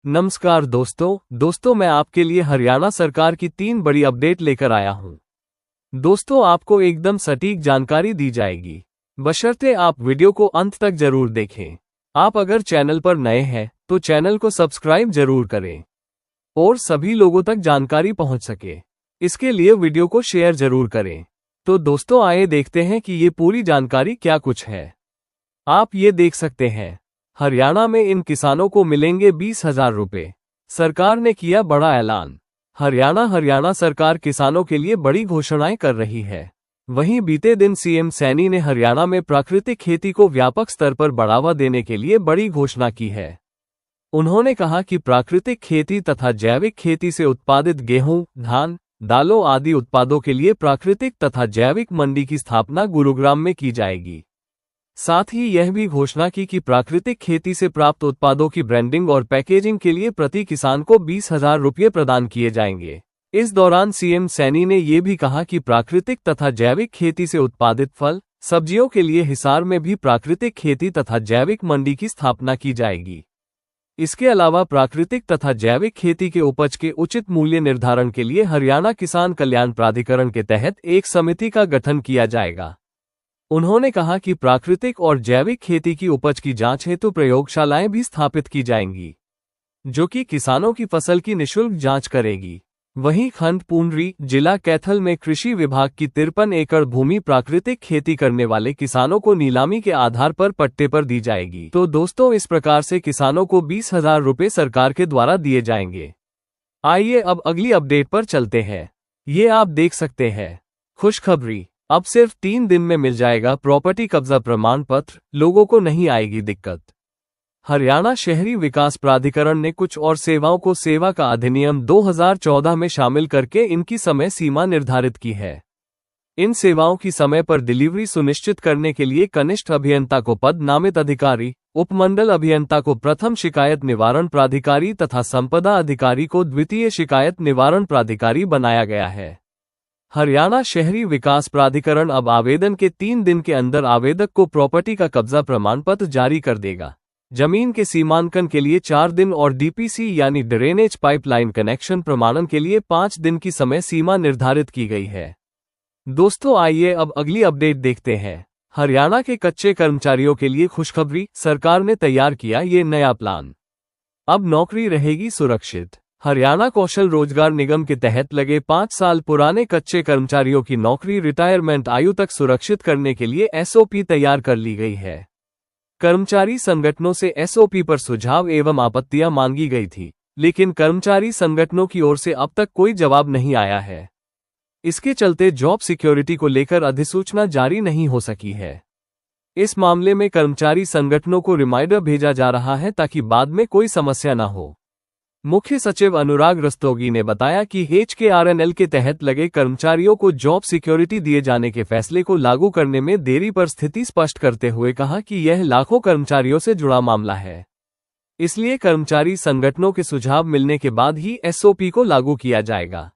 नमस्कार दोस्तों मैं आपके लिए हरियाणा सरकार की 3 बड़ी अपडेट लेकर आया हूं। दोस्तों आपको एकदम सटीक जानकारी दी जाएगी, बशर्ते आप वीडियो को अंत तक जरूर देखें। आप अगर चैनल पर नए हैं तो चैनल को सब्सक्राइब जरूर करें और सभी लोगों तक जानकारी पहुंच सके, इसके लिए वीडियो को शेयर जरूर करें। तो दोस्तों आइए देखते हैं कि ये पूरी जानकारी क्या कुछ है। आप ये देख सकते हैं, हरियाणा में इन किसानों को मिलेंगे 20,000 रुपए। सरकार ने किया बड़ा ऐलान। हरियाणा सरकार किसानों के लिए बड़ी घोषणाएं कर रही है। वहीं बीते दिन सीएम सैनी ने हरियाणा में प्राकृतिक खेती को व्यापक स्तर पर बढ़ावा देने के लिए बड़ी घोषणा की है। उन्होंने कहा कि प्राकृतिक खेती तथा जैविक खेती से उत्पादित गेहूं, धान, दालों आदि उत्पादों के लिए प्राकृतिक तथा जैविक मंडी की स्थापना गुरुग्राम में की जाएगी। साथ ही यह भी घोषणा की कि प्राकृतिक खेती से प्राप्त उत्पादों की ब्रांडिंग और पैकेजिंग के लिए प्रति किसान को 20,000 रुपये प्रदान किए जाएंगे। इस दौरान सीएम सैनी ने ये भी कहा कि प्राकृतिक तथा जैविक खेती से उत्पादित फल, सब्जियों के लिए हिसार में भी प्राकृतिक खेती तथा जैविक मंडी की स्थापना की जाएगी। इसके अलावा प्राकृतिक तथा जैविक खेती के उपज के उचित मूल्य निर्धारण के लिए हरियाणा किसान कल्याण प्राधिकरण के तहत एक समिति का गठन किया जाएगा। उन्होंने कहा कि प्राकृतिक और जैविक खेती की उपज की जांच हेतु प्रयोगशालाएं भी स्थापित की जाएंगी, जो कि किसानों की फसल की निःशुल्क जांच करेगी। वहीं खंड पूंडरी, जिला कैथल में कृषि विभाग की 53 एकड़ भूमि प्राकृतिक खेती करने वाले किसानों को नीलामी के आधार पर पट्टे पर दी जाएगी। तो दोस्तों इस प्रकार से किसानों को 20,000 रुपये सरकार के द्वारा दिए जाएंगे। आइए अब अगली अपडेट पर चलते हैं। ये आप देख सकते हैं, खुशखबरी, अब सिर्फ 3 दिन में मिल जाएगा प्रॉपर्टी कब्जा प्रमाण पत्र, लोगों को नहीं आएगी दिक्कत। हरियाणा शहरी विकास प्राधिकरण ने कुछ और सेवाओं को सेवा का अधिनियम 2014 में शामिल करके इनकी समय सीमा निर्धारित की है। इन सेवाओं की समय पर डिलीवरी सुनिश्चित करने के लिए कनिष्ठ अभियंता को पद नामित अधिकारी, उपमंडल अभियंता को प्रथम शिकायत निवारण प्राधिकारी तथा संपदा अधिकारी को द्वितीय शिकायत निवारण प्राधिकारी बनाया गया है। हरियाणा शहरी विकास प्राधिकरण अब आवेदन के 3 दिन के अंदर आवेदक को प्रॉपर्टी का कब्जा प्रमाण पत्र जारी कर देगा। जमीन के सीमांकन के लिए 4 दिन और डीपीसी यानी ड्रेनेज पाइपलाइन कनेक्शन प्रमाणन के लिए 5 दिन की समय सीमा निर्धारित की गई है। दोस्तों आइए अब अगली अपडेट देखते हैं। हरियाणा के कच्चे कर्मचारियों के लिए खुशखबरी, सरकार ने तैयार किया ये नया प्लान। अब नौकरी रहेगी सुरक्षित। हरियाणा कौशल रोजगार निगम के तहत लगे 5 साल पुराने कच्चे कर्मचारियों की नौकरी रिटायरमेंट आयु तक सुरक्षित करने के लिए एसओपी तैयार कर ली गई है। कर्मचारी संगठनों से एसओपी पर सुझाव एवं आपत्तियां मांगी गई थी, लेकिन कर्मचारी संगठनों की ओर से अब तक कोई जवाब नहीं आया है। इसके चलते जॉब सिक्योरिटी को लेकर अधिसूचना जारी नहीं हो सकी है। इस मामले में कर्मचारी संगठनों को रिमाइंडर भेजा जा रहा है ताकि बाद में कोई समस्या न हो। मुख्य सचिव अनुराग रस्तोगी ने बताया कि HKRNL के तहत लगे कर्मचारियों को जॉब सिक्योरिटी दिए जाने के फैसले को लागू करने में देरी पर स्थिति स्पष्ट करते हुए कहा कि यह लाखों कर्मचारियों से जुड़ा मामला है, इसलिए कर्मचारी संगठनों के सुझाव मिलने के बाद ही एसओपी को लागू किया जाएगा।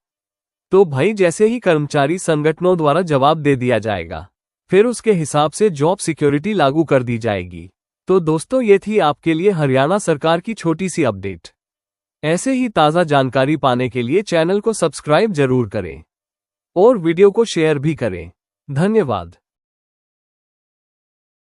तो भाई जैसे ही कर्मचारी संगठनों द्वारा जवाब दे दिया जाएगा, फिर उसके हिसाब से जॉब सिक्योरिटी लागू कर दी जाएगी। तो दोस्तों ये थी आपके लिए हरियाणा सरकार की छोटी सी अपडेट। ऐसे ही ताज़ा जानकारी पाने के लिए चैनल को सब्सक्राइब जरूर करें और वीडियो को शेयर भी करें। धन्यवाद।